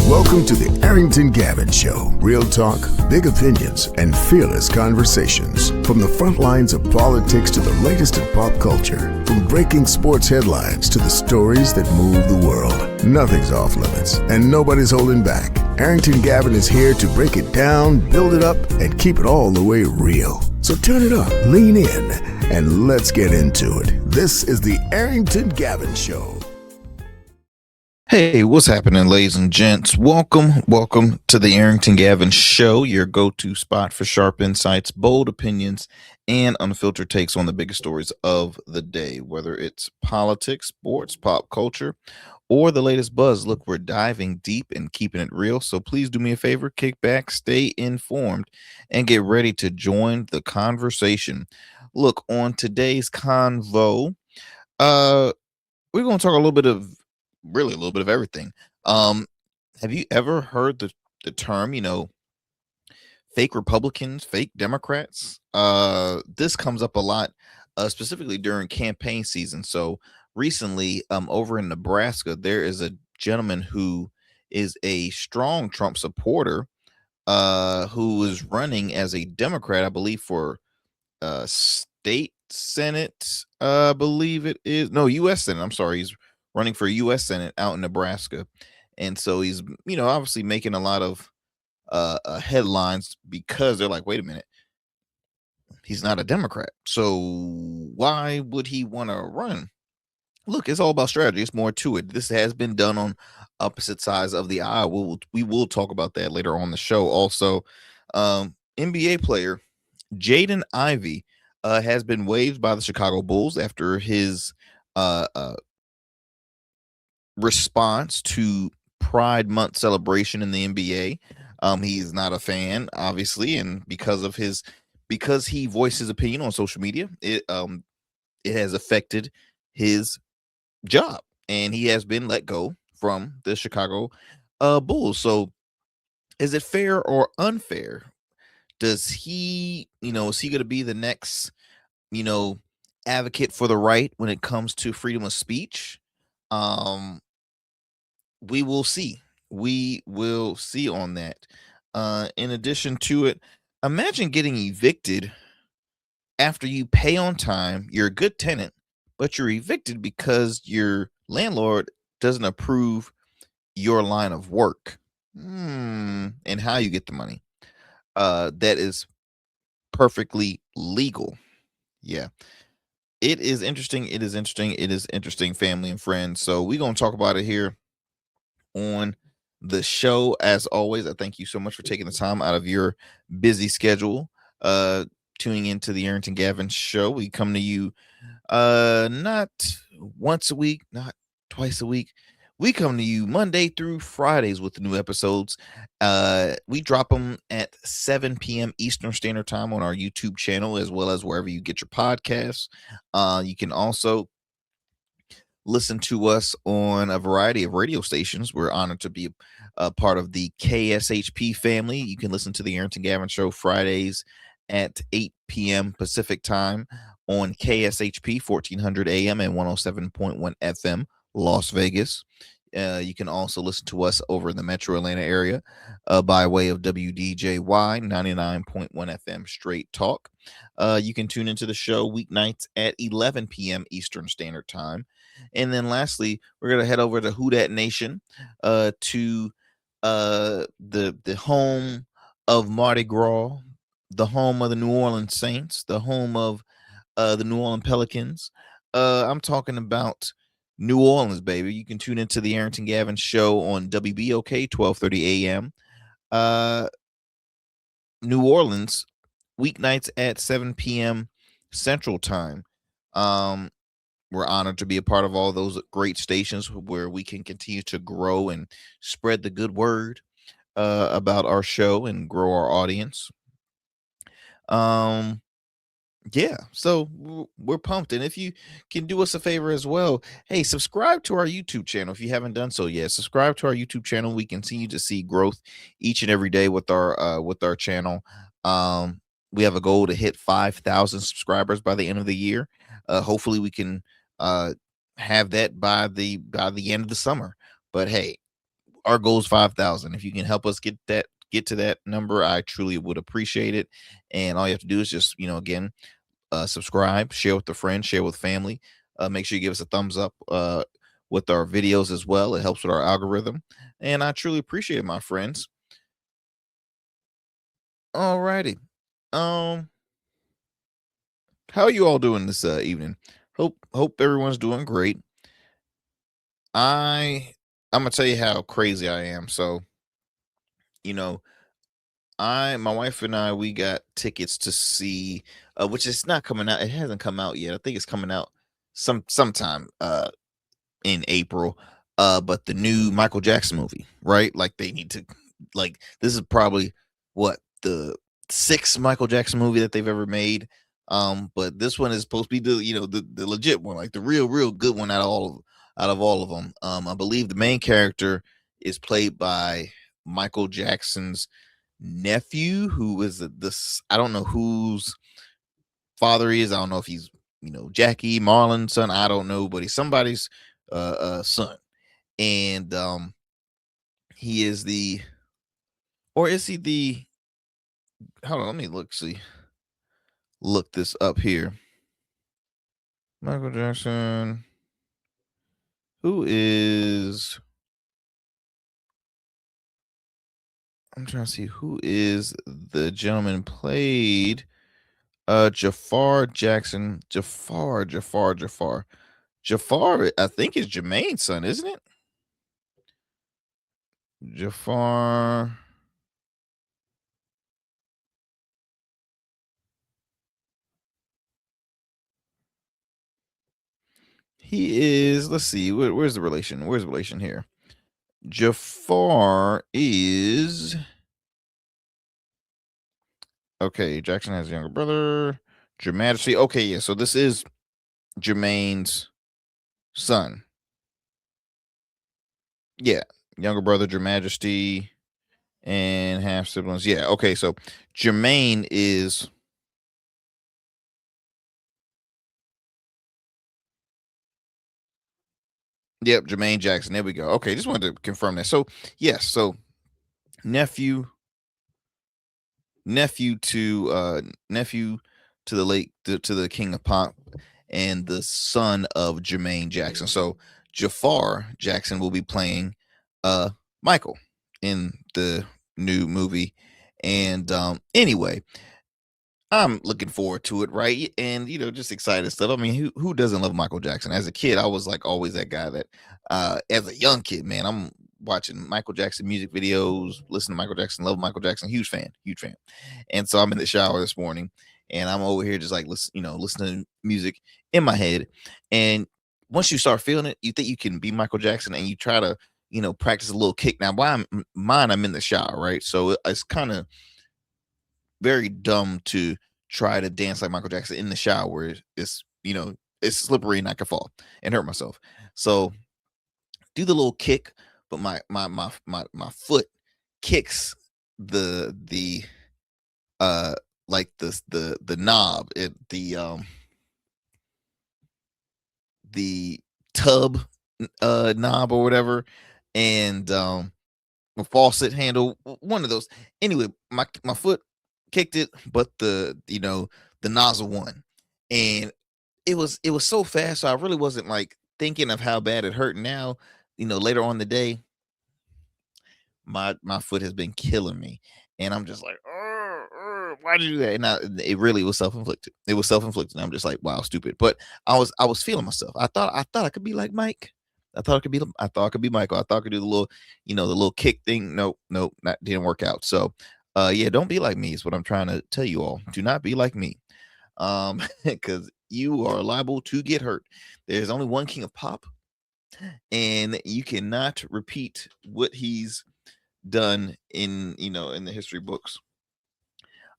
Welcome to the Arrington Gavin Show. Real talk, big opinions, and fearless conversations. From the front lines of politics to the latest in pop culture. From breaking sports headlines to the stories that move the world. Nothing's off limits, and nobody's holding back. Arrington Gavin is here to break it down, build it up, and keep it all the way real. So turn it up, lean in, and let's get into it. This is the Arrington Gavin Show. Hey, what's happening, ladies and gents? Welcome to the Arrington Gavin Show, your go-to spot for sharp insights, bold opinions, and unfiltered takes on the biggest stories of the day, whether it's politics, sports, pop culture, or the latest buzz. Look, we're diving deep and keeping it real, so please do me a favor, kick back, stay informed, and get ready to join the conversation. Look, on today's convo, we're going to talk a little bit of everything. Have you ever heard the term, fake Republicans, fake Democrats? This comes up a lot, specifically during campaign season. So recently, over in Nebraska, there is a gentleman who is a strong Trump supporter, who is running as a Democrat, I believe, for state Senate. I believe it is U.S. Senate. I'm sorry, he's running for U.S. Senate out in Nebraska. And so he's, obviously making a lot of headlines because they're like, wait a minute, he's not a Democrat. So why would he want to run? Look, it's all about strategy. It's more to it. This has been done on opposite sides of the aisle. We will talk about that later on the show. Also, NBA player Jaden Ivey has been waived by the Chicago Bulls after his response to Pride Month celebration in the NBA. He's not a fan, obviously, and because he voiced his opinion on social media, it has affected his job, and he has been let go from the Chicago Bulls. So is it fair or unfair? Does he, is he going to be the next, advocate for the right when it comes to freedom of speech? We will see. We will see on that. In addition to it, imagine getting evicted after you pay on time. You're a good tenant, but you're evicted because your landlord doesn't approve your line of work. And how you get the money. That is perfectly legal. Yeah. It is interesting. It is interesting, family and friends. So we're going to talk about it here on the show. As always, I thank you so much for taking the time out of your busy schedule, tuning into the Arrington Gavin Show. We come to you not once a week, not twice a week. We come to you Monday through Fridays with the new episodes. We drop them at 7 p.m. Eastern Standard Time on our YouTube channel, as well as wherever you get your podcasts. You can also listen to us on a variety of radio stations. We're honored to be a part of the KSHP family. You can listen to the Arrington Gavin Show Fridays at 8 p.m. Pacific Time on KSHP 1400 AM and 107.1 FM, Las Vegas. You can also listen to us over in the Metro Atlanta area by way of WDJY 99.1 FM Straight Talk. You can tune into the show weeknights at 11 p.m. Eastern Standard Time. And then lastly, we're going to head over to Who Dat Nation, to the home of Mardi Gras, the home of the New Orleans Saints, the home of the New Orleans Pelicans. I'm talking about New Orleans, baby. You can tune into the Arrington Gavin Show on WBOK 1230 AM. New Orleans, weeknights at 7 p.m. Central Time. We're honored to be a part of all those great stations where we can continue to grow and spread the good word about our show and grow our audience. Yeah, so we're pumped. And if you can do us a favor as well, hey, subscribe to our YouTube channel if you haven't done so yet. Subscribe to our YouTube channel. We continue to see growth each and every day with our channel. We have a goal to hit 5,000 subscribers by the end of the year. Hopefully we can have that by the end of the summer. But hey, our goal is 5,000. If you can help us get to that number, I truly would appreciate it. And all you have to do is just, again, subscribe, share with a friend, share with family. Make sure you give us a thumbs up with our videos as well. It helps with our algorithm. And I truly appreciate it, my friends. All righty. Um, how are you all doing this evening? Hope everyone's doing great. I'm gonna tell you how crazy I am. So, you know, my wife and I, we got tickets to see, which is not coming out. It hasn't come out yet. I think it's coming out sometime in April. But the new Michael Jackson movie, right? Like they need to, like, this is probably what, the sixth Michael Jackson movie that they've ever made. But this one is supposed to be the legit one, like the real good one out of all of them. I believe the main character is played by Michael Jackson's nephew, who is this, I don't know whose father he is. I don't know if he's, Jackie Marlon's son. I don't know, but he's somebody's son. And he is the, or is he the, hold on, let me look this up here. Michael Jackson, who is, I'm trying to see who is the gentleman played Jafar Jackson. Jafar, I think is Jermaine's son, isn't it? Jafar. He is, let's see, where's the relation? Where's the relation here? Jafar is, okay, Jackson has a younger brother. Dramatically. Okay, yeah, so this is Jermaine's son. Yeah, younger brother, Your Majesty, and half siblings. Yeah, okay, so Jermaine is, yep, Jermaine Jackson. There we go. Okay, just wanted to confirm that. So yes, so nephew, nephew to nephew to the late to the king of pop, and the son of Jermaine Jackson. So Jafar Jackson will be playing Michael in the new movie. And anyway, I'm looking forward to it, right? And just excited stuff. I mean, who doesn't love Michael Jackson? As a kid, I was like always that guy that as a young kid, man, I'm watching Michael Jackson music videos, listen to Michael Jackson, love Michael Jackson, huge fan, huge fan. And so I'm in the shower this morning and I'm over here just like listening to music in my head. And once you start feeling it, you think you can be Michael Jackson and you try to, practice a little kick. Now, I'm in the shower, right? So it's kind of very dumb to try to dance like Michael Jackson in the shower. It's slippery and I could fall and hurt myself. So do the little kick, but my foot kicks the like the knob, the tub knob or whatever, and a faucet handle, one of those. Anyway, my foot kicked it, but the nozzle won, and it was so fast. So I really wasn't like thinking of how bad it hurt. Now, later on the day, my foot has been killing me, and I'm just like, why did you do that? And it really was self inflicted. It was self inflicted. I'm just like, wow, stupid. But I was feeling myself. I thought I could be like Mike. I thought I could be Michael. I thought I could do the little kick thing. Nope, that didn't work out. So yeah, don't be like me is what I'm trying to tell you all. Do not be like me. Because you are liable to get hurt. There's only one king of pop, and you cannot repeat what he's done in the history books.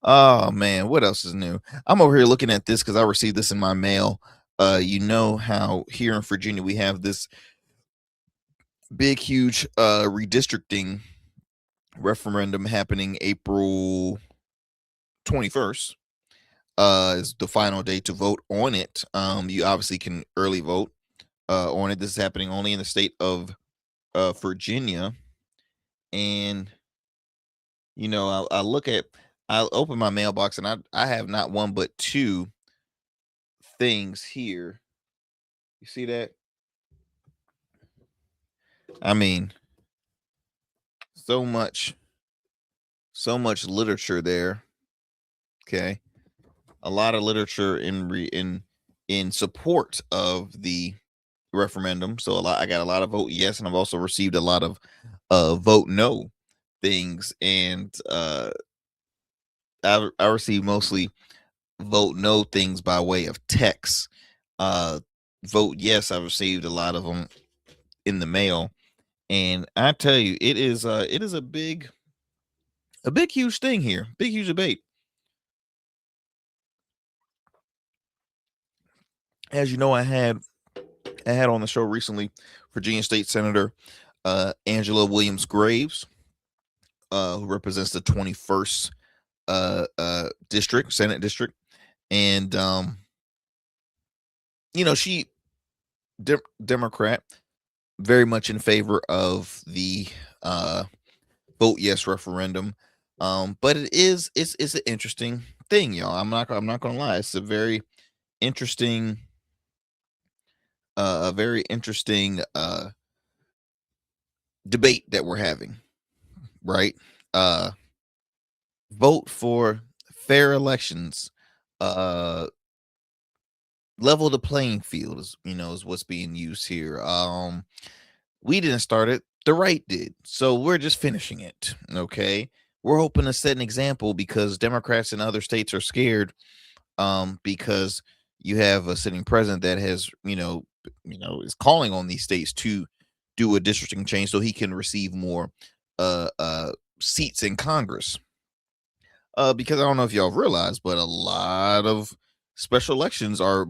Oh man, what else is new? I'm over here looking at this because I received this in my mail. You know how here in Virginia we have this big, huge redistricting referendum happening April 21st. Is the final day to vote on it. You obviously can early vote on it. This is happening only in the state of Virginia. And I'll open my mailbox, and I have not one but two things here. You see that? I mean, so much, so much literature there. Okay, a lot of literature in support of the referendum. So I got a lot of vote yes, and I've also received a lot of vote no things, and I received mostly vote no things by way of text. Uh, Vote yes, I've received a lot of them in the mail, and I tell you, it is a big huge thing here, big huge debate. As you know, I had on the show recently Virginia State Senator Angela Williams Graves, who represents the 21st district, Senate district, and she Democrat, very much in favor of the vote yes referendum. But it's an interesting thing, y'all. I'm not gonna lie. It's a very interesting a very interesting debate that we're having, right? Uh Vote for fair elections, uh level the playing field is what's being used here. We didn't start it, the right did. So we're just finishing it. Okay. We're hoping to set an example because Democrats in other states are scared, because you have a sitting president that has, is calling on these states to do a districting change so he can receive more seats in Congress. Because I don't know if y'all realize, but a lot of special elections are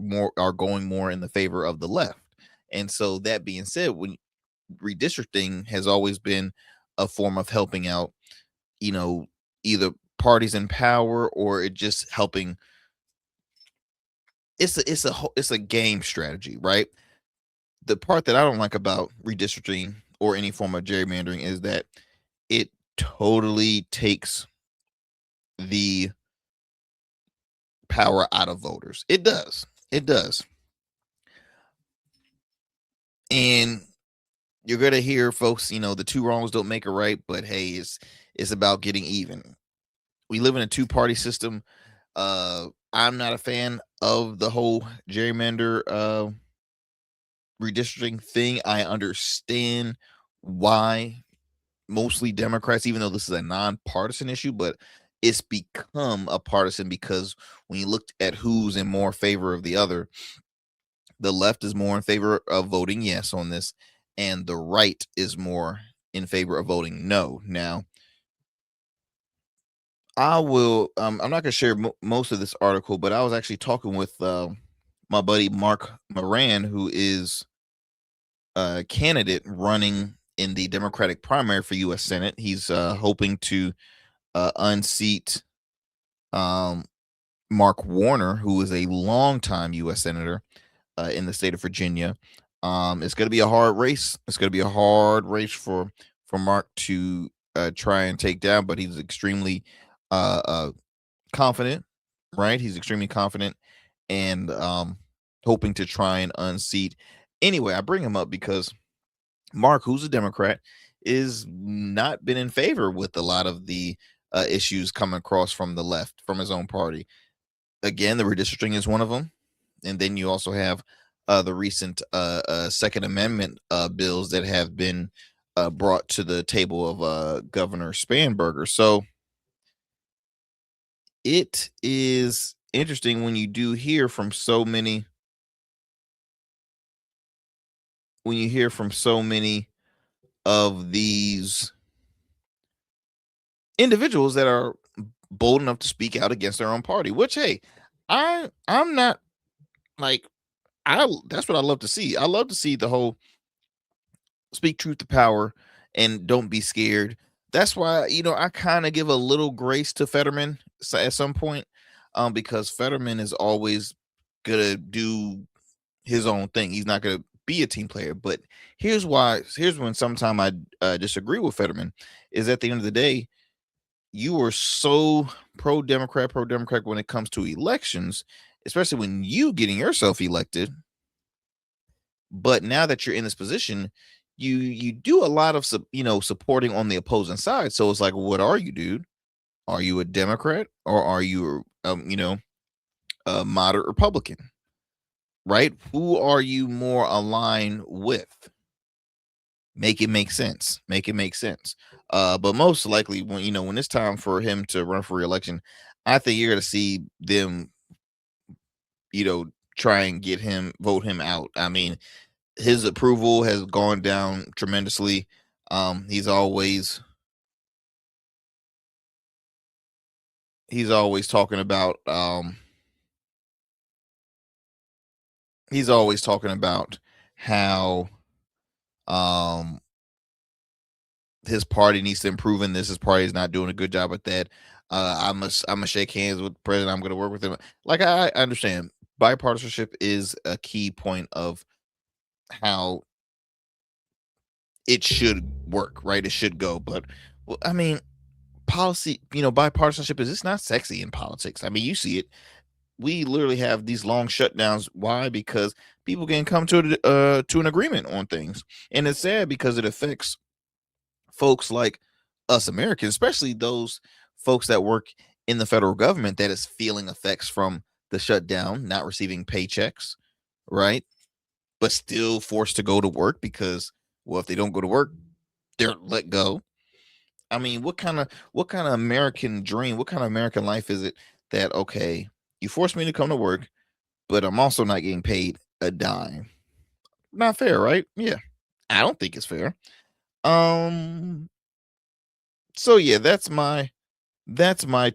going more in the favor of the left. And so that being said, when redistricting has always been a form of helping out, you know, either parties in power or it just helping. It's a game strategy, right? The part that I don't like about redistricting or any form of gerrymandering is that it totally takes the power out of voters. It does. It does. And you're gonna hear folks, the two wrongs don't make a right, but hey, it's about getting even. We live in a two-party system. I'm not a fan of the whole gerrymander redistricting thing. I understand why mostly Democrats, even though this is a nonpartisan issue, but it's become a partisan because when you look at who's in more favor of the other, the left is more in favor of voting yes on this, and the right is more in favor of voting no. Now, I will. I'm not going to share most of this article, but I was actually talking with my buddy Mark Moran, who is a candidate running in the Democratic primary for U.S. Senate. He's hoping to unseat um, Mark Warner, who is a longtime U.S. senator in the state of Virginia. It's going to be a hard race. It's going to be a hard race for Mark to try and take down, but he's extremely confident, right? He's extremely confident and hoping to try and unseat. Anyway, I bring him up because Mark, who's a Democrat, is not been in favor with a lot of the issues coming across from the left, from his own party. Again, the redistricting is one of them, and then you also have the recent Second Amendment bills that have been brought to the table of Governor Spanberger. So it is interesting when you do hear from so many of these individuals that are bold enough to speak out against their own party, which hey, I'm not like I that's what I love to see. I love to see the whole speak truth to power and don't be scared. That's why, I kind of give a little grace to Fetterman at some point, because Fetterman is always gonna do his own thing. He's not gonna be a team player. But here's when sometime I disagree with Fetterman, is at the end of the day, you were so pro-Democrat when it comes to elections, especially when you getting yourself elected. But now that you're in this position, you do a lot of supporting on the opposing side. So it's like, what are you, dude? Are you a Democrat or are you a moderate Republican? Right? Who are you more aligned with? Make it make sense. But most likely, when it's time for him to run for re-election, I think you're going to see them, try and vote him out. I mean, his approval has gone down tremendously. He's always talking about how his party needs to improve in this. His party is not doing a good job at that. I'm gonna shake hands with the president. I'm gonna work with him. Like, I understand bipartisanship is a key point of how it should work, right? It should go. But I mean, policy, bipartisanship it's not sexy in politics. I mean, you see it. We literally have these long shutdowns. Why? Because people can come to an agreement on things, and it's sad because it affects folks like us Americans, especially those folks that work in the federal government that is feeling effects from the shutdown, not receiving paychecks, right? But still forced to go to work because, well, if they don't go to work, they're let go. I mean, what kind of American dream, what kind of American life is it that, okay, you forced me to come to work, but I'm also not getting paid a dime? Not fair, right? Yeah. I don't think it's fair. So yeah, that's my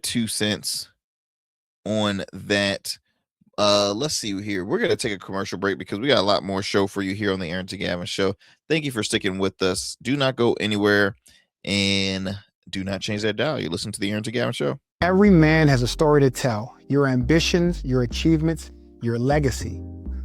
2 cents on that. Let's see here. We're gonna take a commercial break because we got a lot more show for you here on the Arrington Gavin Show. Thank you for sticking with us. Do not go anywhere and do not change that dial. You listen to the Arrington Gavin Show. Every man has a story to tell. Your ambitions, your achievements, your legacy.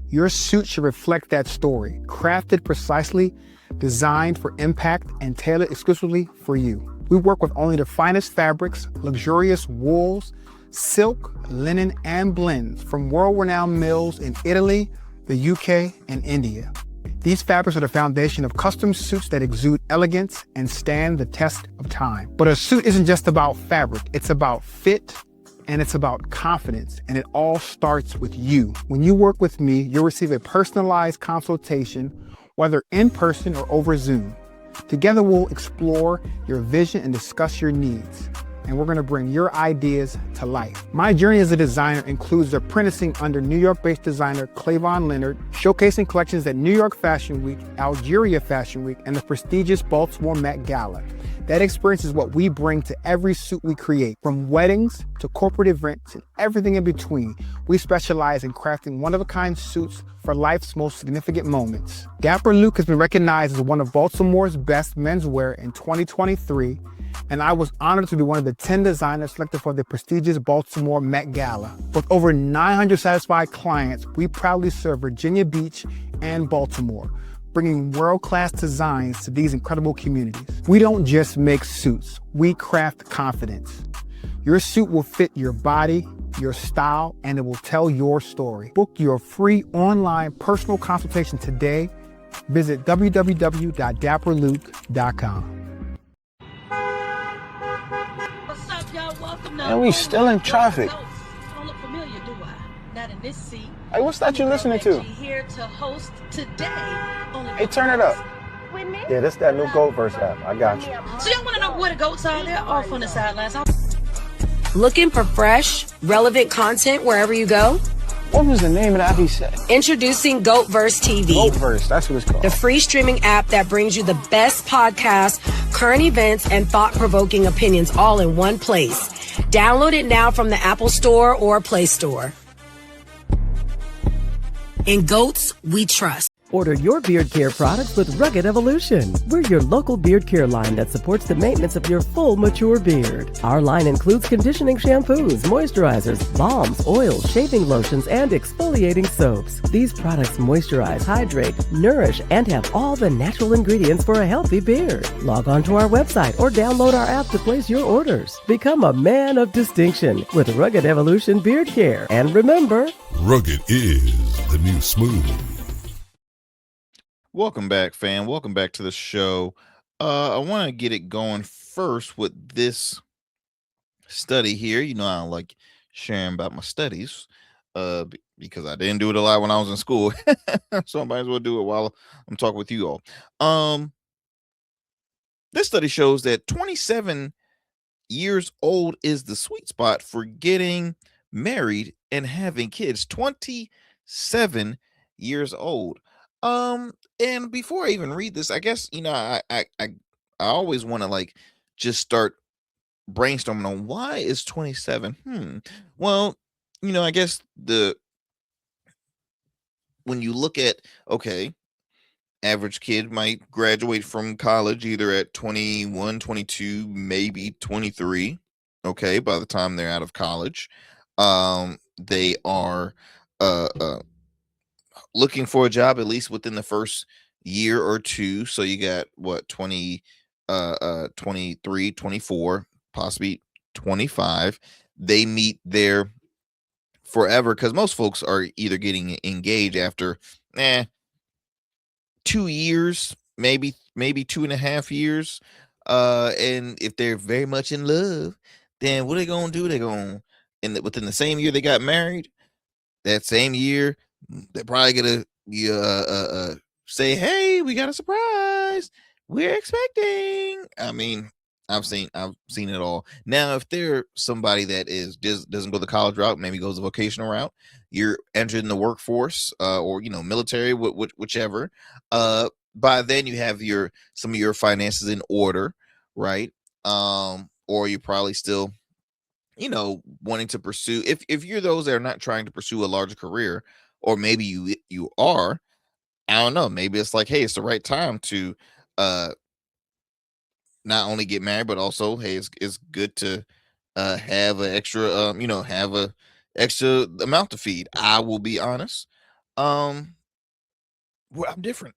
Your suit should reflect that story, crafted precisely, designed for impact, and tailored exclusively for you. We work with only the finest fabrics, luxurious wools, silk, linen, and blends from world-renowned mills in Italy, the UK, and India. These fabrics are the foundation of custom suits that exude elegance and stand the test of time. But a suit isn't just about fabric. It's about fit, and it's about confidence, and it all starts with you. When you work with me, you'll receive a personalized consultation, whether in person or over Zoom. Together, we'll explore your vision and discuss your needs. And we're gonna bring your ideas to life. My journey as a designer includes apprenticing under New York-based designer Clavon Leonard, showcasing collections at New York Fashion Week, Algeria Fashion Week, and the prestigious Baltimore Met Gala. That experience is what we bring to every suit we create, from weddings to corporate events and everything in between. We specialize in crafting one-of-a-kind suits for life's most significant moments. Dapper Luke has been recognized as one of Baltimore's best menswear in 2023, and I was honored to be one of the 10 designers selected for the prestigious Baltimore Met Gala. With over 900 satisfied clients, we proudly serve Virginia Beach and Baltimore, bringing world-class designs to these incredible communities. We don't just make suits, we craft confidence. Your suit will fit your body, your style, and it will tell your story. Book your free online personal consultation today. Visit www.dapperluke.com. What's up, y'all? Welcome now. And we still in traffic. I don't look familiar, do I? Not in this seat. Hey, what's that you listening to? Here to host today. Hey, turn it up. With me? Yeah, this that new Gold Verse app. I got you. So y'all want to know where the goats are? They're off on the sidelines. Looking for fresh, relevant content wherever you go? What was the name of that he said? Introducing GoatVerse TV. GoatVerse, that's what it's called. The free streaming app that brings you the best podcasts, current events, and thought-provoking opinions all in one place. Download it now from the Apple Store or Play Store. In Goats, we trust. Order your beard care products with Rugged Evolution. We're your local beard care line that supports the maintenance of your full, mature beard. Our line includes conditioning shampoos, moisturizers, balms, oils, shaving lotions, and exfoliating soaps. These products moisturize, hydrate, nourish, and have all the natural ingredients for a healthy beard. Log on to our website or download our app to place your orders. Become a man of distinction with Rugged Evolution Beard Care. And remember, Rugged is the new smooth. Welcome back, fam. Welcome back to the show. I want to get it going first with this study here. You know, I don't like sharing about my studies because I didn't do it a lot when I was in school. So I might as well do it while I'm talking with you all. This study shows that 27 years old is the sweet spot for getting married and having kids. 27 years old. And before I even read this, I guess, you know, I always want to like just start brainstorming on why is 27. Well, you know, I guess when you look at, okay, average kid might graduate from college either at 21, 22, maybe 23. Okay, by the time they're out of college, they are looking for a job at least within the first year or two. So you got what, 23, 24, possibly 25. They meet their forever, because most folks are either getting engaged after 2 years, maybe 2.5 years. And if they're very much in love, then what are they gonna do? They're gonna within the same year they got married, that same year they're probably gonna say, "Hey, we got a surprise. We're expecting." I mean, I've seen it all. Now, if they're somebody that doesn't go the college route, maybe goes the vocational route, you're entering the workforce, or you know, military, whichever. By then you have some of your finances in order, right? Or you're probably still, you know, wanting to pursue. If you're those that are not trying to pursue a larger career, or maybe you are, I don't know, maybe it's like, hey, it's the right time to not only get married, but also, hey, it's good to have an extra, you know, have a extra amount to feed. I will be honest. Well, I'm different.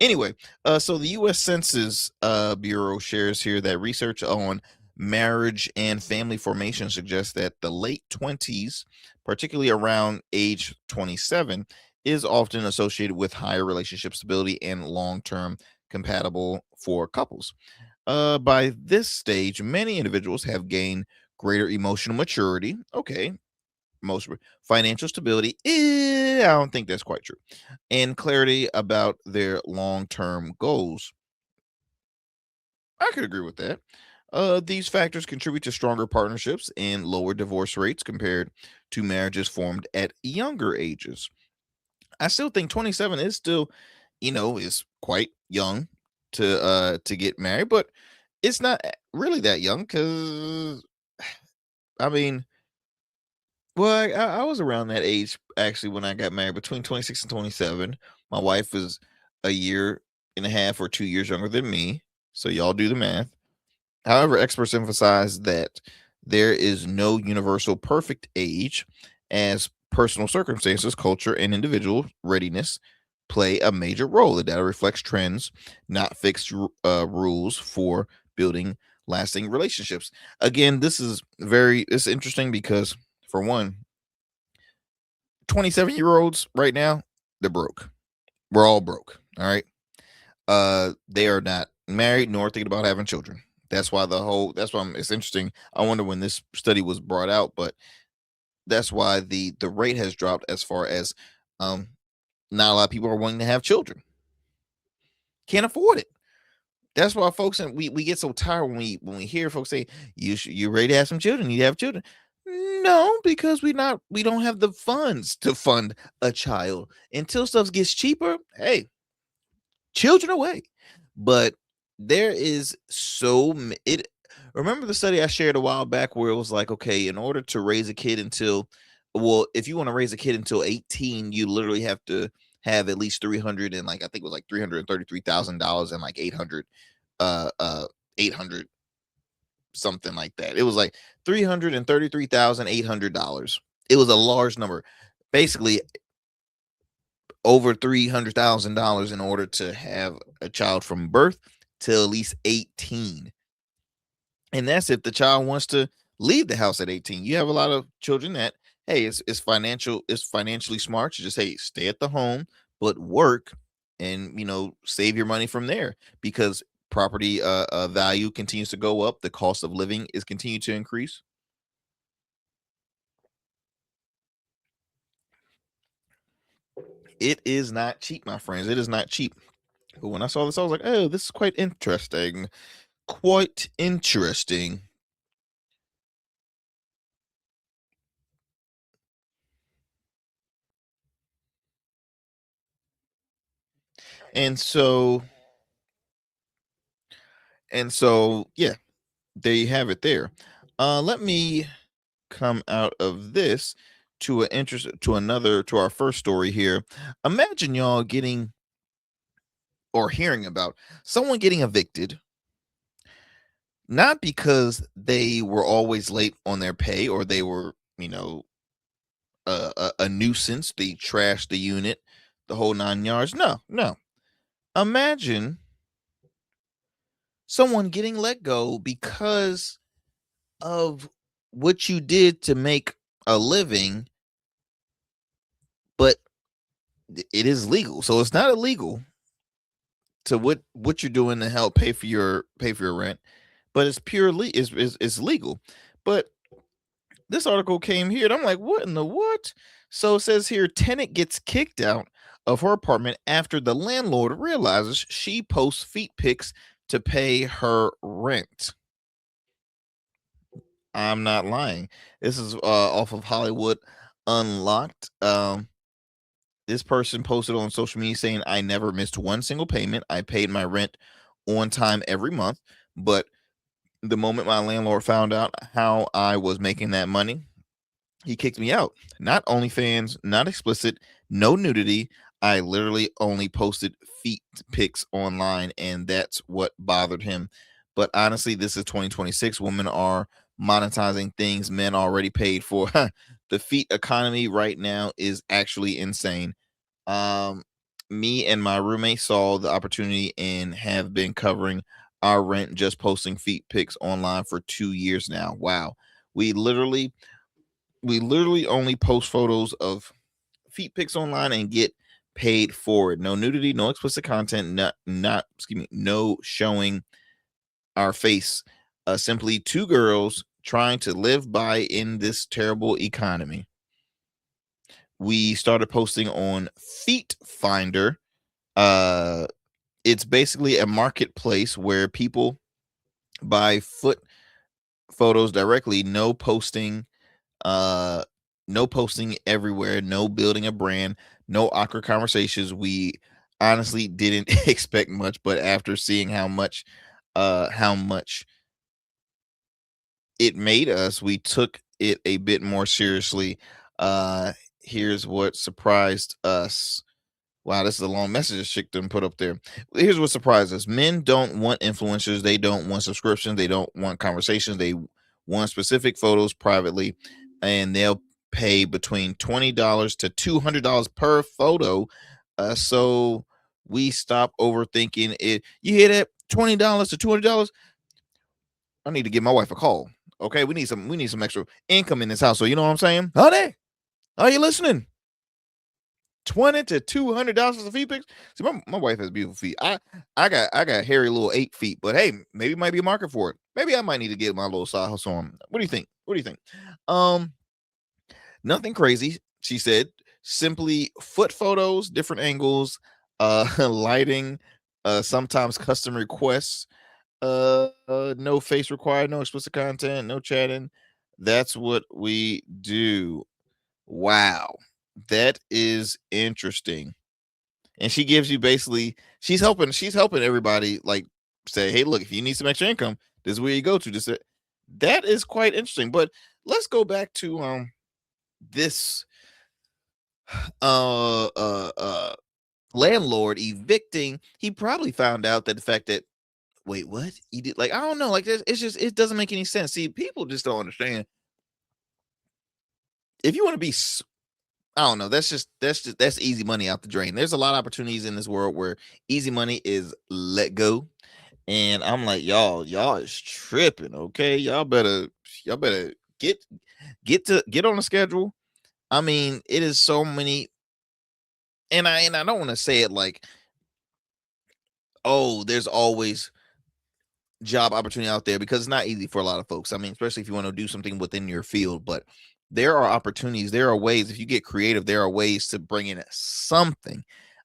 Anyway, so the U.S. Census Bureau shares here that research on marriage and family formation suggests that the late 20s, particularly around age 27, is often associated with higher relationship stability and long-term compatible for couples. By this stage, many individuals have gained greater emotional maturity. Okay, most financial stability. I don't think that's quite true. And clarity about their long-term goals. I could agree with that. These factors contribute to stronger partnerships and lower divorce rates compared to marriages formed at younger ages. I still think 27 is still, you know, is quite young to get married, but it's not really that young, because I mean, well, I was around that age actually when I got married, between 26 and 27. My wife is a year and a half or 2 years younger than me, so y'all do the math. However, experts emphasize that there is no universal perfect age, as personal circumstances, culture, and individual readiness play a major role. The data reflects trends, not fixed rules for building lasting relationships. Again, this is it's interesting because, for one, 27-year-olds right now, they're broke. We're all broke. All right. They are not married nor thinking about having children. That's why it's interesting. I wonder when this study was brought out, but that's why the rate has dropped, as far as not a lot of people are wanting to have children. Can't afford it. That's why folks, and we get so tired when we hear folks say you're ready to have some children, you have children. No, because we don't have the funds to fund a child until stuff gets cheaper. Hey, children away. But there is remember the study I shared a while back where it was like, okay, in order to raise a kid if you want to raise a kid until 18, you literally have to have at least 300 and like I think it was like $333,000 and like 800 something like that. It was like $333,800. It was a large number, basically over $300,000 in order to have a child from birth till at least 18. And that's if the child wants to leave the house at 18. You have a lot of children that, hey, it's financially smart to just, hey, stay at the home, but work and, save your money from there, because property value continues to go up. The cost of living is continuing to increase. It is not cheap, my friends. It is not cheap. But when I saw this, I was like, oh, this is quite interesting. Quite interesting. And so yeah, there you have it there. Let me come out of this to our first story here. Imagine y'all getting or hearing about someone getting evicted, not because they were always late on their pay or they were, a nuisance, they trashed the unit, the whole 9 yards. No. Imagine someone getting let go because of what you did to make a living, but it is legal. So it's not illegal to what you're doing to help pay for your rent, but it's purely is legal. But this article came here and I'm like, what in the what? So it says here, tenant gets kicked out of her apartment after the landlord realizes she posts feet pics to pay her rent. I'm not lying. This is off of Hollywood Unlocked. This person posted on social media saying, I never missed one single payment. I paid my rent on time every month. But the moment my landlord found out how I was making that money, he kicked me out. Not OnlyFans, not explicit, no nudity. I literally only posted feet pics online, and that's what bothered him. But honestly, this is 2026. Women are monetizing things men already paid for. The feet economy right now is actually insane. Me and my roommate saw the opportunity and have been covering our rent just posting feet pics online for 2 years now. Wow. We literally only post photos of feet pics online and get paid for it. No nudity, no explicit content, no showing our face. Simply two girls trying to live by in this terrible economy. We started posting on Feet Finder. It's basically a marketplace where people buy foot photos directly. No posting everywhere, no building a brand, no awkward conversations. We honestly didn't expect much, but after seeing how much it made us, we took it a bit more seriously. Here's what surprised us. Wow, this is a long message this chick didn't put up there. Here's what surprised us. Men don't want influencers. They don't want subscriptions. They don't want conversations. They want specific photos privately, and they'll pay between $20 to $200 per photo. So we stop overthinking it. You hear that? $20 to $200. I need to give my wife a call. Okay, we need some extra income in this house. So you know what I'm saying? Honey, are you listening? $20 to $200 for feet pics. See, my wife has beautiful feet. I got hairy little 8 feet, but hey, maybe it might be a market for it. Maybe I might need to get my little side hustle on. What do you think? Nothing crazy, she said. Simply foot photos, different angles, lighting, sometimes custom requests. No face required, no explicit content, no chatting. That's what we do. Wow, that is interesting. And she gives you basically, she's helping everybody, like, say, hey, look, if you need some extra income, this is where you go to. That is quite interesting. But let's go back to this landlord evicting, he probably found out that the fact that, wait, what? He did, like, I don't know, like, it's just, it doesn't make any sense. See, people just don't understand. If you want to be, I don't know, that's easy money out the drain. There's a lot of opportunities in this world where easy money is let go. And I'm like, y'all is tripping, okay? Y'all better get on the schedule. I mean, it is so many, and I don't want to say it like, oh, there's always job opportunity out there, because it's not easy for a lot of folks. I mean, especially if you want to do something within your field, but there are opportunities, there are ways. If you get creative, there are ways to bring in something.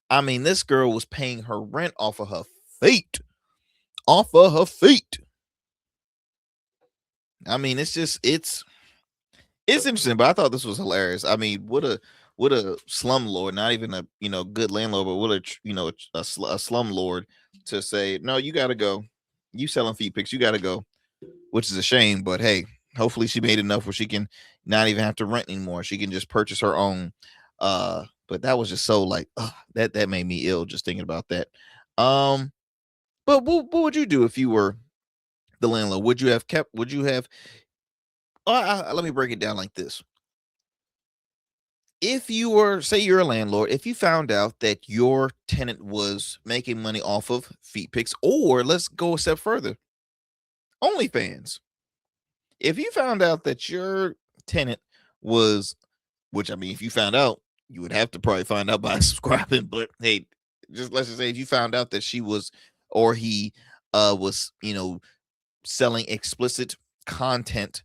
I mean, this girl was paying her rent off of her feet. I mean, it's just, it's interesting, but I thought this was hilarious. I mean, what a slumlord, not even a, good landlord, but what a, a slum lord to say, no, you got to go. You selling feet pics, you got to go, which is a shame. But hey, hopefully she made enough where she can not even have to rent anymore. She can just purchase her own. But that was just so like, that made me ill just thinking about that. But what would you do if you were the landlord? Would you have let me break it down like this. If you were, say you're a landlord, if you found out that your tenant was making money off of feet pics, or let's go a step further, OnlyFans. If you found out that your tenant was, which, I mean, if you found out, you would have to probably find out by subscribing, but hey, let's just say if you found out that she was, or he was, selling explicit content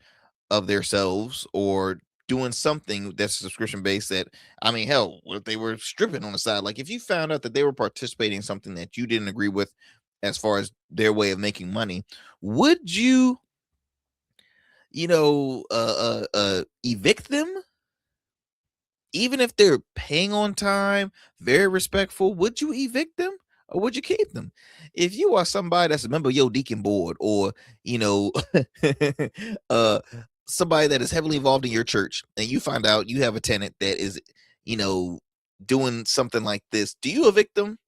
of themselves, or doing something that's subscription based, that, I mean, hell, what if they were stripping on the side? Like, if you found out that they were participating in something that you didn't agree with as far as their way of making money, would you evict them? Even if they're paying on time, very respectful, would you evict them, or would you keep them? If you are somebody that's a member of your deacon board, or somebody that is heavily involved in your church, and you find out you have a tenant that is, doing something like this, do you evict them?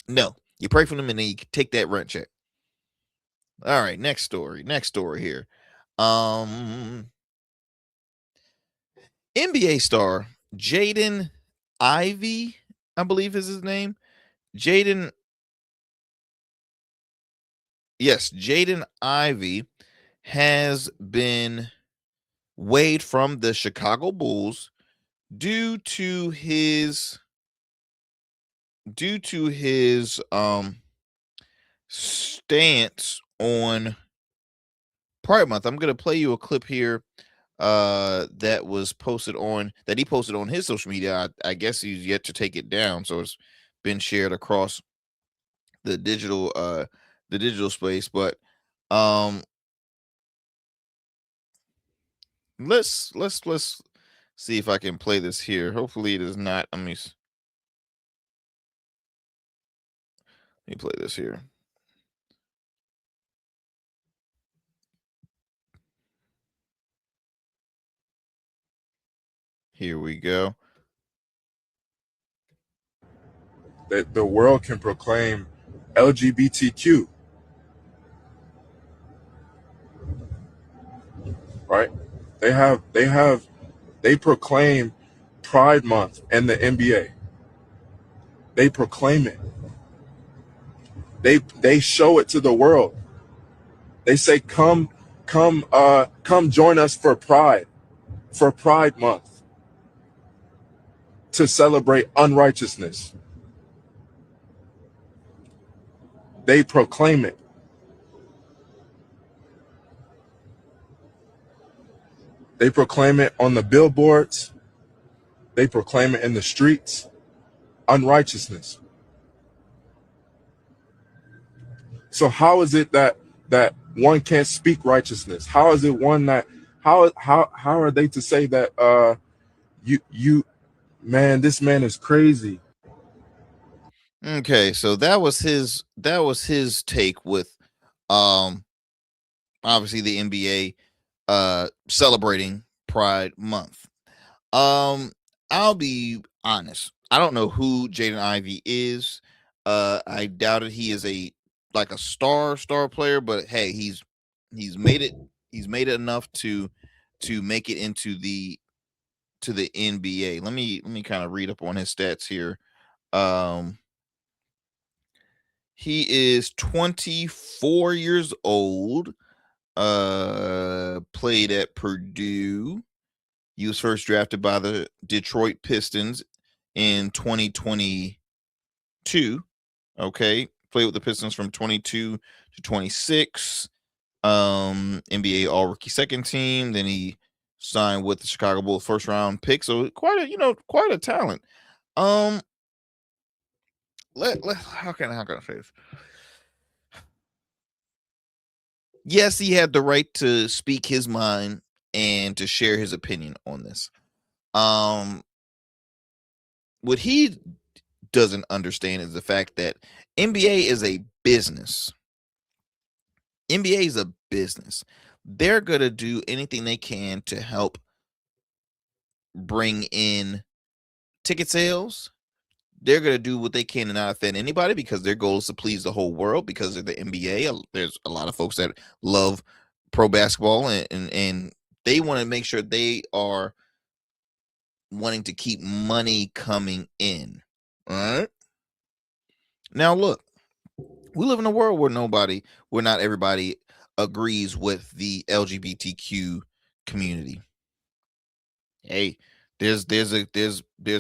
No, you pray for them, and then you take that rent check. All right, next story here. NBA star Jaden Ivey, I believe is his name. Jaden Ivey has been waived from the Chicago Bulls due to his stance on Pride Month. I'm going to play you a clip here that he posted on his social media. I guess he's yet to take it down, so it's been shared across the digital space. But let's see if I can play this here. Hopefully it is not. Let me play this here. Here we go. That the world can proclaim LGBTQ, right? They proclaim Pride Month and the NBA. They proclaim it. They show it to the world. They say, come join us for Pride Month, to celebrate unrighteousness. They proclaim it. They proclaim it on the billboards. They proclaim it in the streets. Unrighteousness. So how is it that one can't speak righteousness? How is it one that how are they to say that man, this man is crazy? Okay, so that was his take with obviously the NBA celebrating Pride Month. I'll be honest. I don't know who Jaden Ivey is. I doubted he is a star player, but hey, he's made it. He's made it enough to make it into the NBA. Let me kind of read up on his stats here. He is 24 years old. Played at Purdue. He was first drafted by the Detroit Pistons in 2022. Okay. Played with the Pistons from 22 to 26. NBA All Rookie Second Team. Then he signed with the Chicago Bulls first round pick. So quite a talent. How can I say this? Yes, he had the right to speak his mind and to share his opinion on this. What he doesn't understand is the fact that NBA is a business. NBA is a business. They're going to do anything they can to help bring in ticket sales. They're going to do what they can to not offend anybody because their goal is to please the whole world because of the NBA. There's a lot of folks that love pro basketball and they want to make sure they are wanting to keep money coming in. All right. Now, look, we live in a world where not everybody agrees with the LGBTQ community. Hey, there's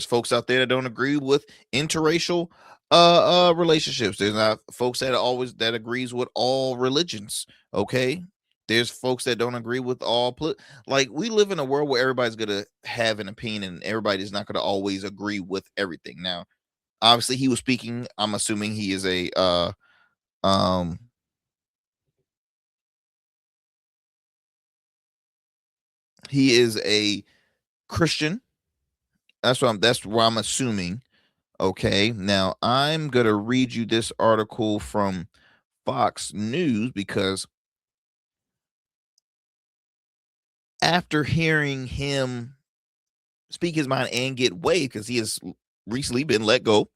folks out there that don't agree with interracial relationships. There's not folks that agrees with all religions. Okay. There's folks that don't agree with all we live in a world where everybody's gonna have an opinion and everybody's not gonna always agree with everything. Now, obviously he was speaking, I'm assuming he is a Christian. That's where I'm assuming. Okay. Now I'm going to read you this article from Fox News because after hearing him speak his mind and get waived, because he has recently been let go,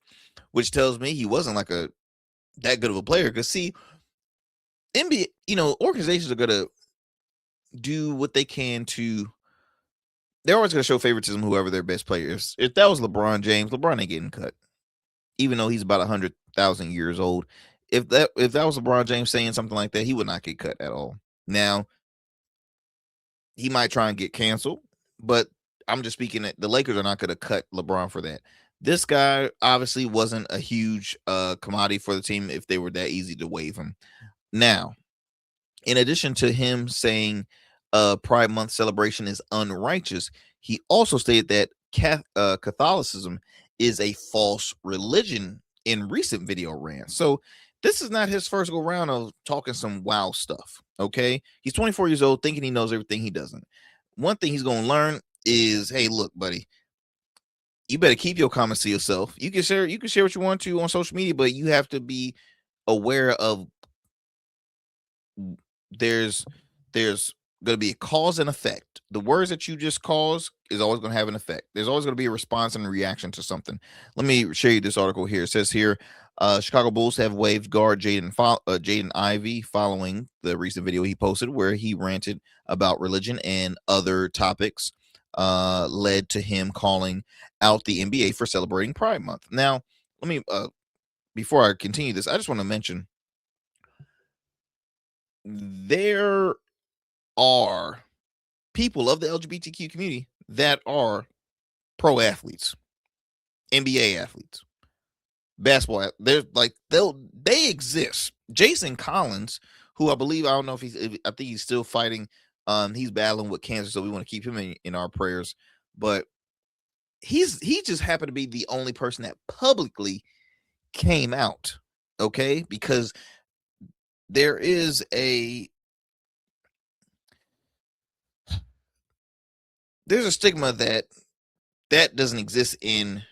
which tells me he wasn't that good of a player. Because see, NBA, organizations are going to do what they can they're always going to show favoritism whoever their best player is. If that was LeBron James, LeBron ain't getting cut, even though he's about 100,000 years old. If that was LeBron James saying something like that, he would not get cut at all. Now, he might try and get canceled, but I'm just speaking that the Lakers are not going to cut LeBron for that. This guy obviously wasn't a huge commodity for the team if they were that easy to waive him. Now, in addition to him saying Pride Month celebration is unrighteous, he also stated that Catholicism is a false religion in recent video rants. So this is not his first go round of talking some wild stuff. Okay, he's 24 years old, thinking he knows everything. He doesn't. One thing he's going to learn is, hey, look, buddy, you better keep your comments to yourself. You can share what you want to on social media, but you have to be aware of there's going to be a cause and effect. The words that you just cause is always going to have an effect. There's always going to be a response and a reaction to something. Let me share you this article here. It says here, Chicago Bulls have waived guard Jaden Ivey following the recent video he posted where he ranted about religion and other topics led to him calling out the NBA for celebrating Pride Month. Now, let me before I continue this, I just want to mention there are people of the LGBTQ community that are pro athletes, NBA athletes, basketball. They exist. Jason Collins, who I don't know if I think he's still fighting. He's battling with cancer, so we want to keep him in our prayers. But he just happened to be the only person that publicly came out. Okay, because there's a stigma that doesn't exist in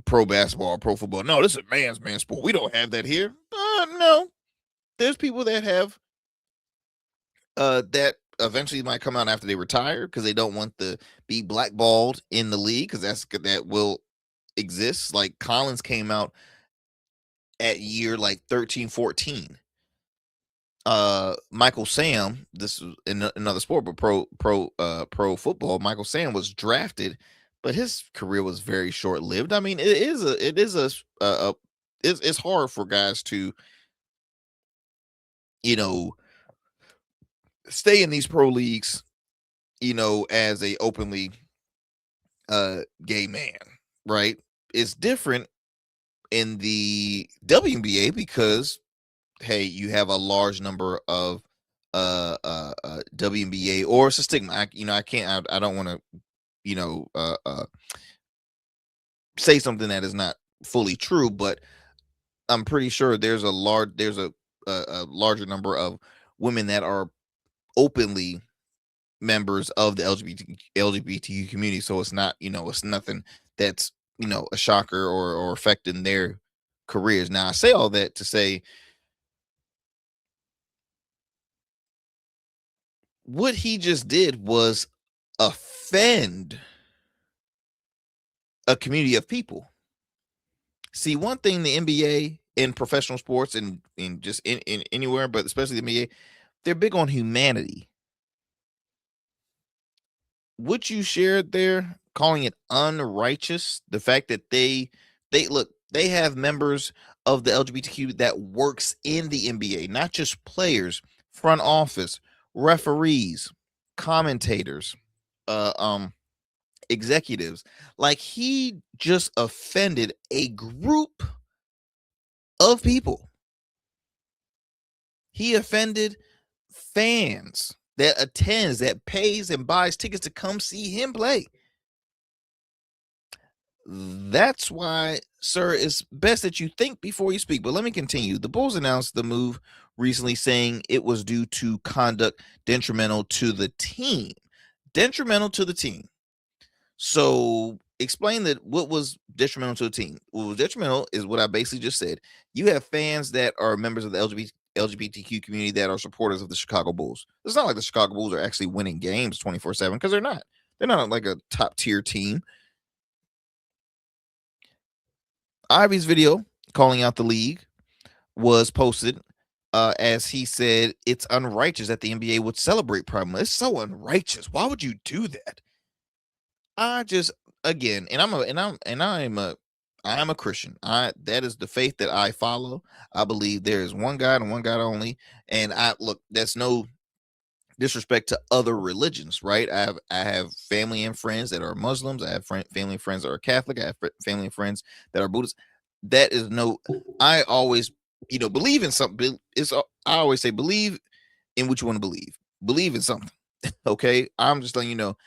pro basketball or pro football. No, this is a man's sport. We don't have that here. No, there's people that have that eventually might come out after they retire because they don't want to be blackballed in the league because that will exists. Like Collins came out at year like 13, 14. Michael Sam, this is another sport, but pro football. Michael Sam was drafted, but his career was very short lived. I mean, it's hard for guys to, stay in these pro leagues, as a openly gay man, right? It's different in the WNBA because, hey, you have a large number of WNBA, or it's a stigma. I don't want to say something that is not fully true, but I'm pretty sure there's a larger number of women that are openly members of the LGBTQ community. So it's not, it's nothing that's, a shocker or affecting their careers. Now I say all that to say what he just did was offend a community of people. See, one thing the NBA in professional sports and in just in anywhere, but especially the NBA, they're big on humanity. What you shared there, calling it unrighteous, the fact that they have members of the LGBTQ that works in the NBA, not just players, front office, referees, commentators, executives. Like, he just offended a group of people. He offended fans that attends, that pays and buys tickets to come see him play. That's why, sir, it's best that you think before you speak. But let me continue. The Bulls announced the move recently, saying it was due to conduct detrimental to the team. Detrimental to the team. So explain that. What was detrimental to the team? What was detrimental is what I basically just said. You have fans that are members of the LGBTQ community that are supporters of the Chicago Bulls. It's not like the Chicago Bulls are actually winning games 24/7, because they're not. They're not like a top tier team. Ivey's video calling out the league was posted as he said it's unrighteous that the NBA would celebrate Pride Month. It's so unrighteous. Why would you do that? I just, again, and I'm a Christian. That is the faith that I follow. I believe there is one God and one God only. And that's no disrespect to other religions, right? I have family and friends that are Muslims. I have family and friends that are Catholic. I have family and friends that are Buddhist. That is I always, believe in something. I always say, believe in what you want to believe. Believe in something. Okay. I'm just letting you know,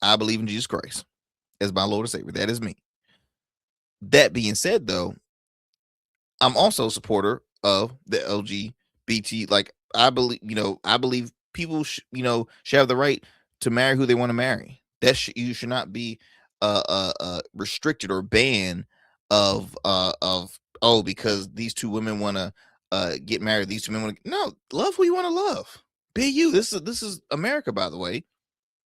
I believe in Jesus Christ as my Lord and Savior. That is me. That being said, though, I'm also a supporter of the LGBT. Like, I believe people should have the right to marry who they want to marry. You should not be restricted or banned of because these two women want to get married. These two men want to love who you want to love. Be you. This is America, by the way,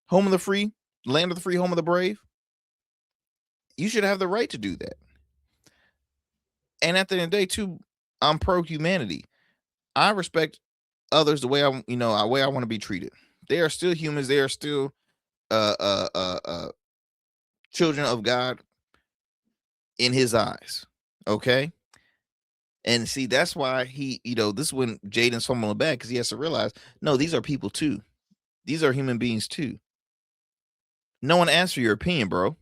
home of the free, land of the free, home of the brave. You should have the right to do that. And at the end of the day, too, I'm pro humanity. I respect others the way I want to be treated. They are still humans. They are still children of God in his eyes. Okay. And see, that's why he, this is when Jaden's fumbling back, because he has to realize, no, these are people too. These are human beings too. No one asked for your opinion, bro.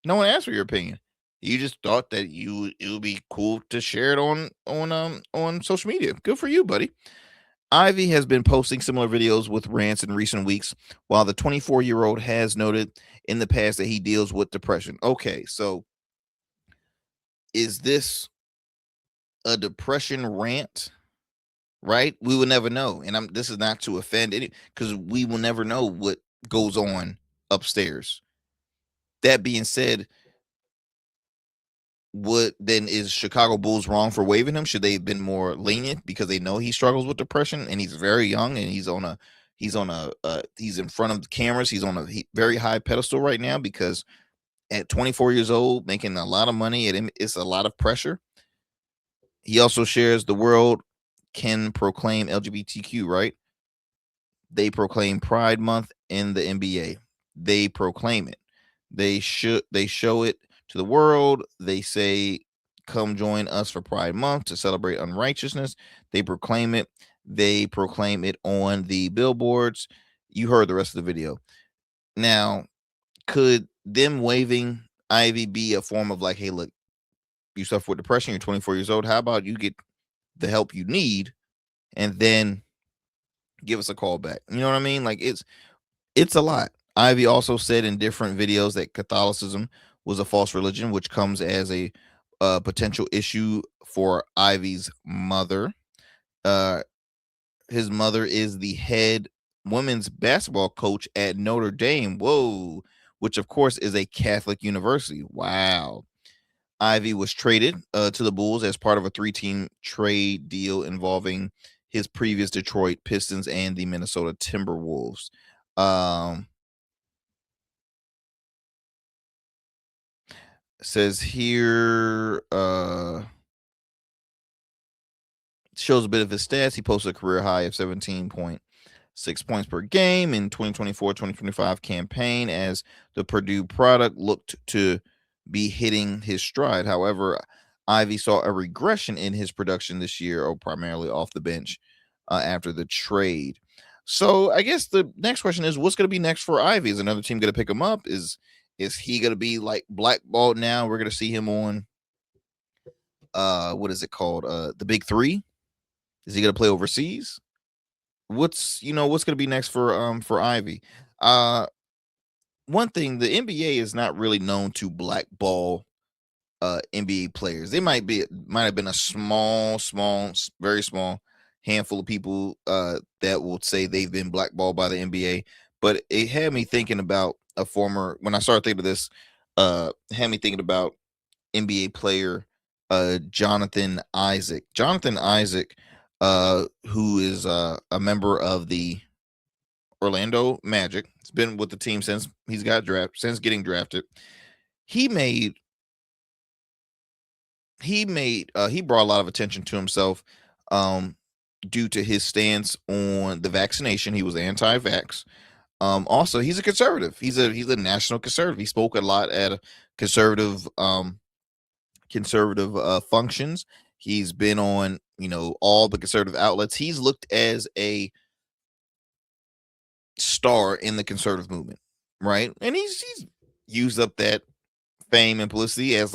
No one asked for your opinion. You just thought that it would be cool to share it on social media. Good for you, buddy. Ivey has been posting similar videos with rants in recent weeks, while the 24-year-old has noted in the past that he deals with depression. Okay, so is this a depression rant? Right? We will never know. And this is not to offend any, because we will never know what goes on upstairs. That being said, what then is Chicago Bulls wrong for waiving him? Should they have been more lenient because they know he struggles with depression and he's very young and he's in front of the cameras. He's on a very high pedestal right now because at 24 years old, making a lot of money. It's a lot of pressure. He also shares the world can proclaim LGBTQ, right? They proclaim Pride Month in the NBA. They proclaim it. They show it to the world. They say, come join us for Pride Month to celebrate unrighteousness. They proclaim it. They proclaim it on the billboards. You heard the rest of the video. Now, could them waiving Ivy be a form of like, hey, look, you suffer with depression, you're 24 years old. How about you get the help you need and then give us a call back? You know what I mean? Like it's a lot. Ivy also said in different videos that Catholicism was a false religion, which comes as a potential issue for Ivy's mother. His mother is the head women's basketball coach at Notre Dame. Whoa, which of course is a Catholic university. Wow. Ivy was traded to the Bulls as part of a 3-team trade deal involving his previous Detroit Pistons and the Minnesota Timberwolves. Says here, shows a bit of his stats. He posted a career high of 17.6 points per game in 2024-2025 campaign as the Purdue product looked to be hitting his stride. However, Ivy saw a regression in his production this year, or primarily off the bench after the trade. So I guess the next question is, what's going to be next for Ivy? Is another team going to pick him up? Is he going to be like blackballed now? We're going to see him on what is it called? The Big Three? Is he going to play overseas? What's going to be next for Ivy? One thing, the NBA is not really known to blackball NBA players. They might have been a small, very small handful of people that will say they've been blackballed by the NBA. But it had me thinking about when I started thinking of this, had me thinking about NBA player Jonathan Isaac. Jonathan Isaac, who is a member of the Orlando Magic. He's been with the team since getting drafted. He brought a lot of attention to himself due to his stance on the vaccination. He was anti-vax. Also, he's a conservative. He's a national conservative. He spoke a lot at conservative functions. He's been on, all the conservative outlets. He's looked as a star in the conservative movement, right? And he's used up that fame and publicity as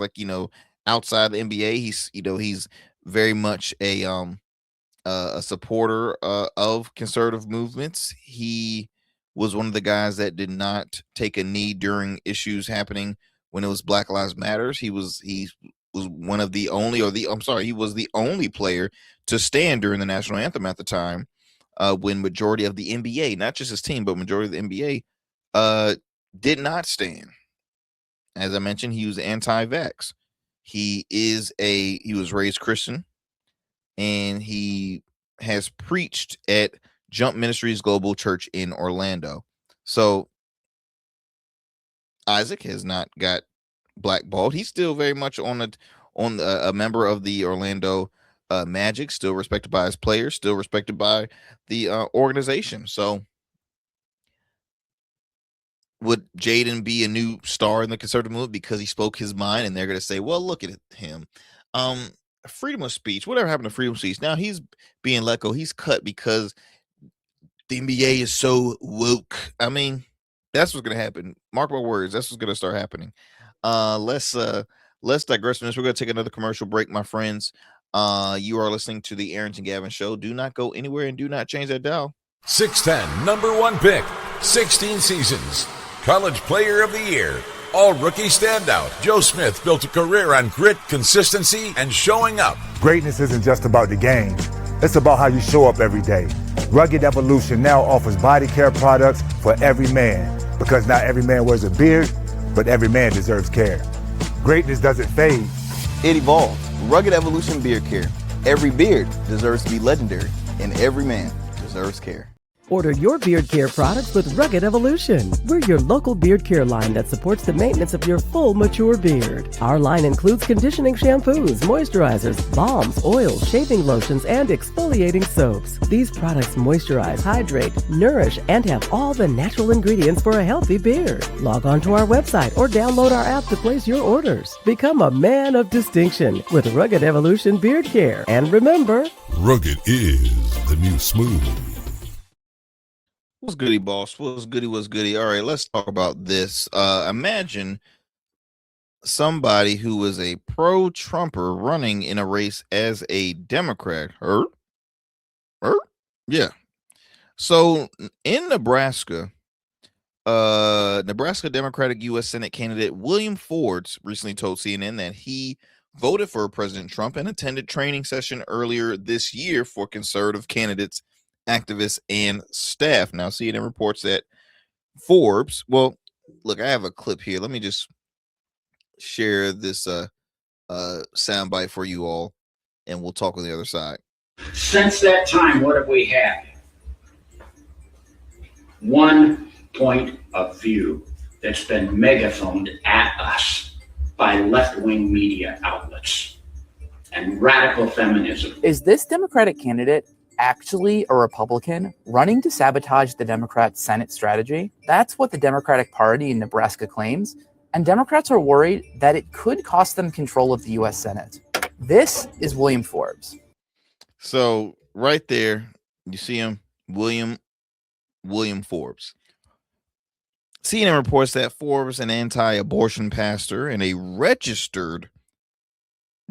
outside the NBA. He's very much a supporter of conservative movements. He was one of the guys that did not take a knee during issues happening when it was Black Lives Matters. He was one of the only, he was the only player to stand during the national anthem at the time, when majority of the NBA, not just his team, but majority of the NBA, did not stand. As I mentioned, he was anti-vax. He was raised Christian, and he has preached at Jump Ministries Global Church in Orlando. So Isaac has not got blackballed. He's still very much a member of the Orlando Magic, still respected by his players, still respected by the organization. So would Jaden be a new star in the conservative movement because he spoke his mind, and they're going to say, well, look at him. Freedom of speech, whatever happened to freedom of speech? Now he's being let go. He's cut because the NBA is so woke. I mean, that's what's going to happen. Mark my words. That's what's going to start happening. Let's digress from this. We're going to take another commercial break, my friends. You are listening to the Arrington Gavin Show. Do not go anywhere and do not change that dial. 6'10", number one pick, 16 seasons, college player of the year, all-rookie standout. Joe Smith built a career on grit, consistency, and showing up. Greatness isn't just about the game. It's about how you show up every day. Rugged Evolution now offers body care products for every man, because not every man wears a beard, but every man deserves care. Greatness doesn't fade. It evolves. Rugged Evolution Beard Care. Every beard deserves to be legendary, and every man deserves care. Order your beard care products with Rugged Evolution. We're your local beard care line that supports the maintenance of your full mature beard. Our line includes conditioning shampoos, moisturizers, balms, oils, shaving lotions, and exfoliating soaps. These products moisturize, hydrate, nourish, and have all the natural ingredients for a healthy beard. Log on to our website or download our app to place your orders. Become a man of distinction with Rugged Evolution Beard Care. And remember, Rugged is the new smooth. What's goody, boss? What's goody? All right, let's talk about this. Imagine somebody who was a pro-Trumper running in a race as a Democrat. Yeah. So in Nebraska, Nebraska Democratic U.S. Senate candidate William Forbes recently told CNN that he voted for President Trump and attended training session earlier this year for conservative candidates, activists, and staff. Now, CNN reports that Forbes, well, look, I have a clip here. Let me just share this soundbite for you all, and we'll talk on the other side. Since that time, what have we had? One point of view that's been megaphoned at us by left-wing media outlets and radical feminism. Is this Democratic candidate actually a Republican running to sabotage the Democrat Senate strategy? That's what the Democratic Party in Nebraska claims, and Democrats are worried that it could cost them control of the U.S. Senate. This is William Forbes. So right there, you see him, William Forbes. CNN reports that Forbes, an anti-abortion pastor and a registered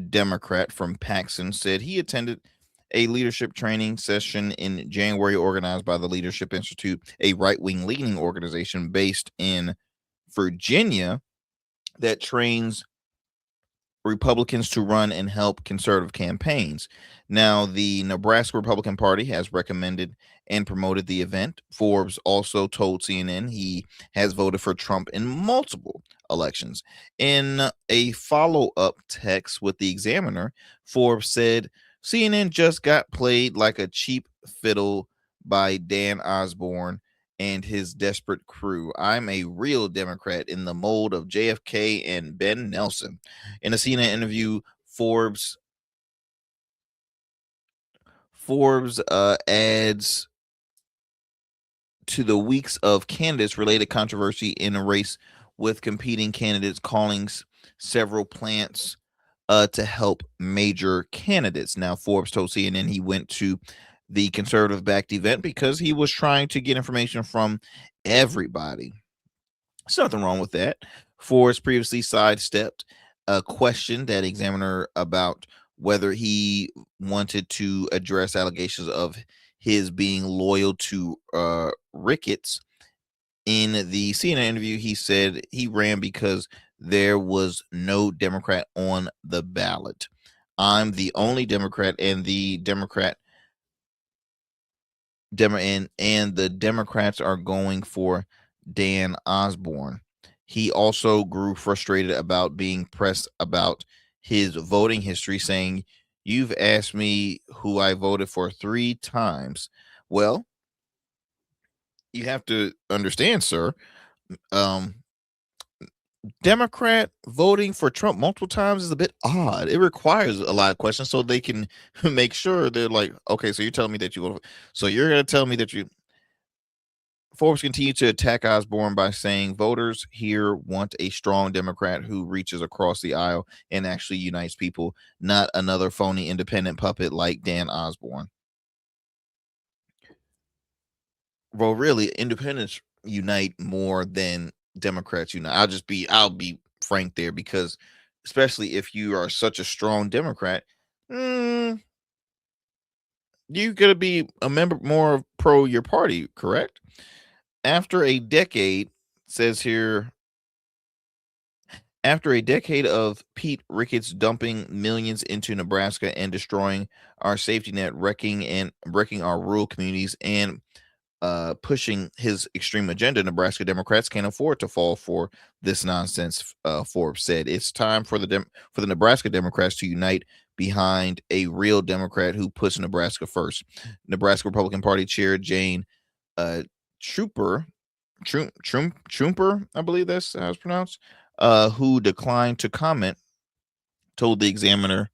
Democrat from Paxton, said he attended a leadership training session in January organized by the Leadership Institute, a right-wing leaning organization based in Virginia that trains Republicans to run and help conservative campaigns. Now, the Nebraska Republican Party has recommended and promoted the event. Forbes also told CNN he has voted for Trump in multiple elections. In a follow-up text with the Examiner, Forbes said, CNN just got played like a cheap fiddle by Dan Osborne and his desperate crew. I'm a real Democrat in the mold of JFK and Ben Nelson. In a CNN interview, Forbes adds to the weeks of candidates-related controversy in a race with competing candidates, calling several plants to help major candidates. Now, Forbes told CNN he went to the conservative-backed event because he was trying to get information from everybody. There's nothing wrong with that. Forbes previously sidestepped a question that Examiner about whether he wanted to address allegations of his being loyal to Ricketts. In the CNN interview, he said he ran because there was no Democrat on the ballot. I'm the only Democrat, and the Democrats are going for Dan Osborne. He also grew frustrated about being pressed about his voting history, saying, "You've asked me who I voted for 3 times. Well, you have to understand, sir, Democrat voting for Trump multiple times is a bit odd. It requires a lot of questions so they can make sure they're like, okay, so you're telling me that so you're going to tell me that you." Forbes continued to attack Osborne by saying voters here want a strong Democrat who reaches across the aisle and actually unites people, not another phony independent puppet like Dan Osborne. Well, really, independents unite more than Democrats unite. I'll be frank there, because especially if you are such a strong Democrat, you're going to be a member more pro your party, correct? After a decade, says here, after a decade of Pete Ricketts dumping millions into Nebraska and destroying our safety net, wrecking our rural communities, and pushing his extreme agenda, Nebraska Democrats can't afford to fall for this nonsense. Forbes said it's time for the Nebraska Democrats to unite behind a real Democrat who puts Nebraska first. Nebraska Republican Party Chair Jaden Trooper, I believe that's how it's pronounced, who declined to comment, told the Examiner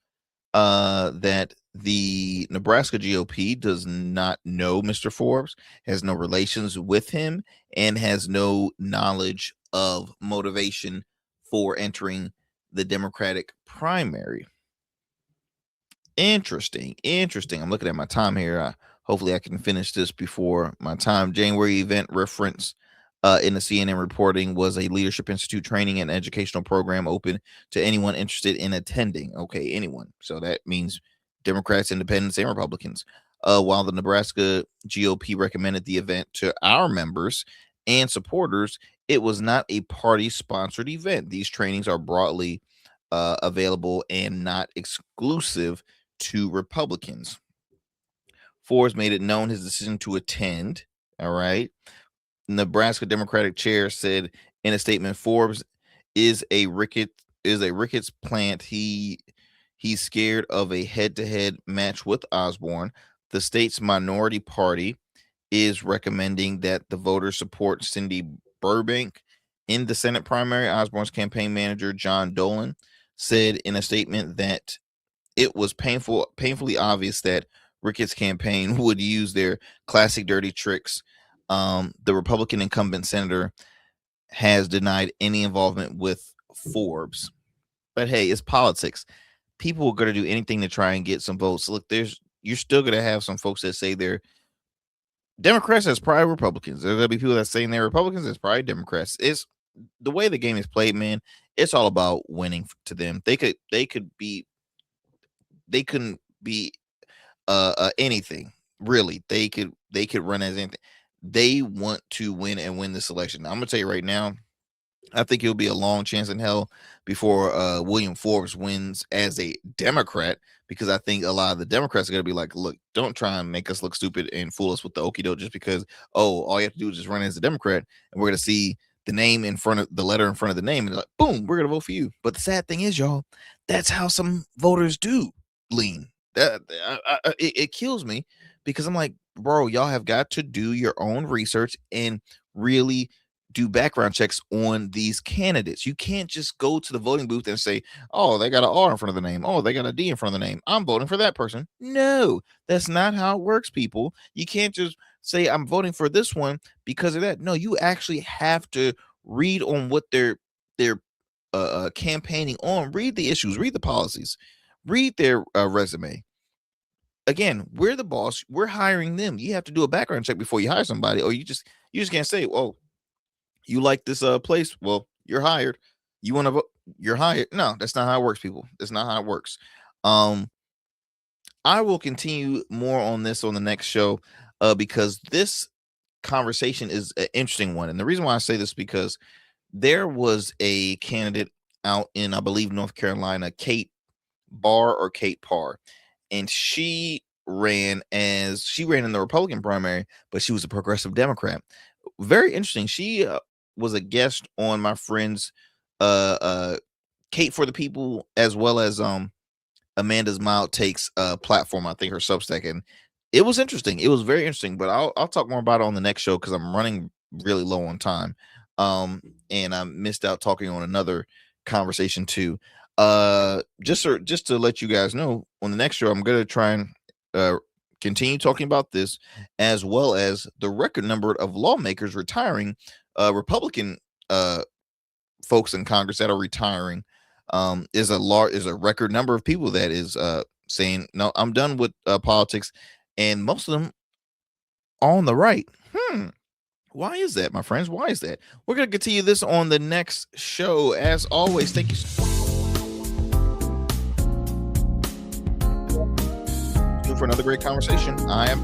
that the Nebraska GOP does not know Mr. Forbes, has no relations with him, and has no knowledge of motivation for entering the Democratic primary. Interesting. I'm looking at my time here. Hopefully I can finish this before my time. January event reference in the CNN reporting was a Leadership Institute training and educational program open to anyone interested in attending. Okay, anyone. So that means Democrats, Independents, and Republicans. While the Nebraska GOP recommended the event to our members and supporters, it was not a party-sponsored event. These trainings are broadly available and not exclusive to Republicans. Forbes made it known his decision to attend. All right. Nebraska Democratic chair said in a statement, Forbes is a Ricketts plant. He's scared of a head-to-head match with Osborne. The state's minority party is recommending that the voters support Cindy Burbank in the Senate primary. Osborne's campaign manager, John Dolan, said in a statement that it was painfully obvious that Ricketts' campaign would use their classic dirty tricks. The Republican incumbent senator has denied any involvement with Forbes. But hey, it's politics. People are going to do anything to try and get some votes. Look, you're still going to have some folks that say they're Democrats. That's probably Republicans. There's going to be people that saying they're Republicans. That's probably Democrats. It's the way the game is played, man. It's all about winning to them. They couldn't be anything really. They could run as anything. They want to win and win this election. I'm gonna tell you right now, I think it'll be a long chance in hell before William Forbes wins as a Democrat, because I think a lot of the Democrats are gonna be like, look, don't try and make us look stupid and fool us with the okie doke just because all you have to do is just run as a Democrat, and we're gonna see the name in front of the letter in front of the name, and like, boom, we're gonna vote for you. But the sad thing is, y'all, that's how some voters do lean. It kills me, because I'm like, bro, y'all have got to do your own research and really do background checks on these candidates. You can't just go to the voting booth and say, oh, they got an R in front of the name. Oh, they got a D in front of the name. I'm voting for that person. No, that's not how it works, people. You can't just say I'm voting for this one because of that. No, you actually have to read on what they're campaigning on. Read the issues, read the policies, read their resume. Again, we're the boss. We're hiring them. You have to do a background check before you hire somebody, or you just can't say, "Oh, you like this place? Well, you're hired. You want to vote? You're hired." No, that's not how it works, people. That's not how it works. I will continue more on this on the next show because this conversation is an interesting one, and the reason why I say this is because there was a candidate out in, I believe, North Carolina, Kate Parr. And she ran in the Republican primary, but she was a progressive Democrat. Very interesting. She was a guest on my friend's Kate for the People, as well as Amanda's Mild Takes platform. I think her Substack, and it was interesting. It was very interesting. But I'll talk more about it on the next show because I'm running really low on time, and I missed out talking on another conversation too. Just to let you guys know, on the next show, I'm going to try and continue talking about this, as well as the record number of lawmakers retiring, Republican folks in Congress that are retiring, is a record number of people that is saying, no, I'm done with politics, and most of them are on the right. Why is that, my friends? Why is that? We're going to continue this on the next show. As always, thank you so much for another great conversation. I am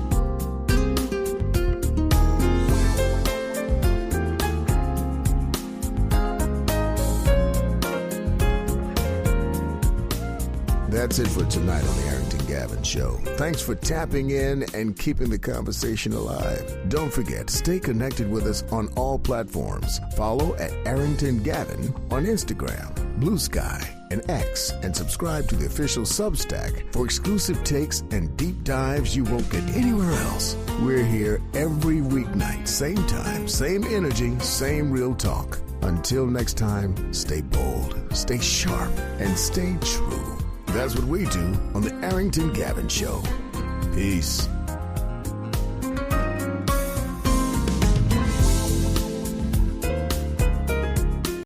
That's it for tonight on the Arrington Gavin Show. Thanks for tapping in and keeping the conversation alive. Don't forget, stay connected with us on all platforms. Follow at Arrington Gavin on Instagram, Blue Sky, and X, and subscribe to the official Substack for exclusive takes and deep dives you won't get anywhere else. We're here every weeknight, same time, same energy, same real talk. Until next time, stay bold, stay sharp, and stay true. That's what we do on the Arrington Gavin Show. Peace.